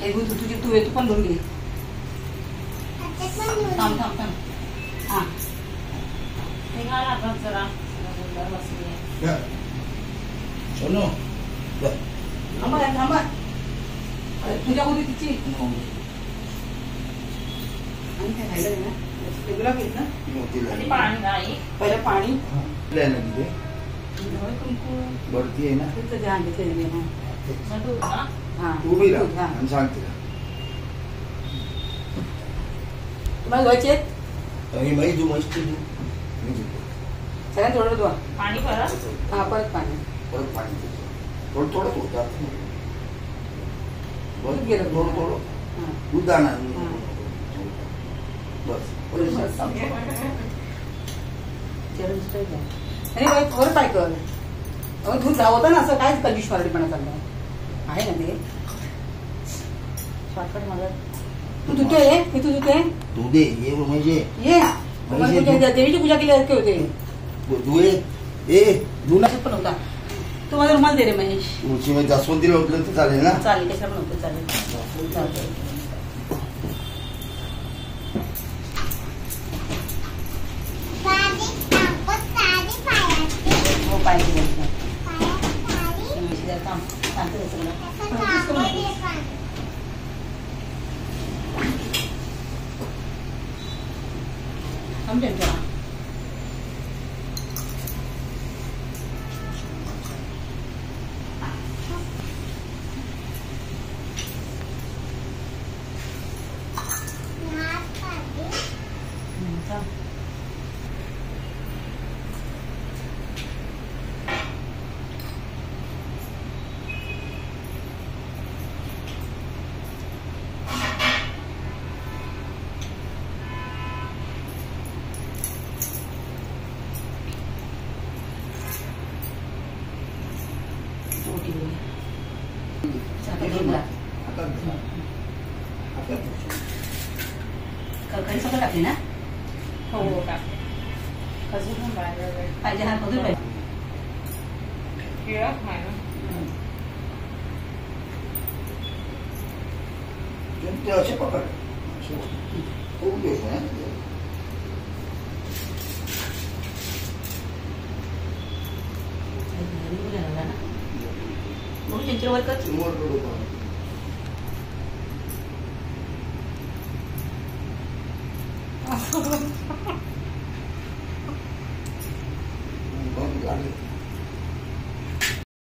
तू पण धुवून घे. थांब थांब थांब. हा निघाला बघ जरा सोनू थांबा थांबा. तुझ्या होती तिची आणि काय राहिलं ना वेगळा घेत ना. पाणी नाही पहिलं पाणी वरती आहे ना. तुझं ध्यान घेतलेलं तू बी राहा आणि सांग तिला. तुम्हाला धुवायचे मी तू मस्त सगळ्यात थोडं धुवा. पाणी परत हा परत पाणी थोडं थोडं होतात. दूध गेलं थोडं थोडं दूध जाणार बस. आणि परत काय कर दूध लावता ना असं काय कंडिश मारडीपणा चाललं आहे ना ते शॉर्टकट माझा. तू धुतोय हे तू धुतोय तू दे ये म्हणजे ये देवीची पूजा केली सारखे होते. दुए ए दुना पण होता. तू माझा रुमाल दे रे महेश. तुळशी जास्वंतीला उठलं तर चालेल ना. चालेल कशा पण होतं चालेल. हो पाहिजे समजा कढी सगळं टाकली ना. हो अजून पाहिजे हा मधून पाहिजे किळा खाय ना. ते असे पकड खूप दिवस आहे. त्यांच्यावर कर.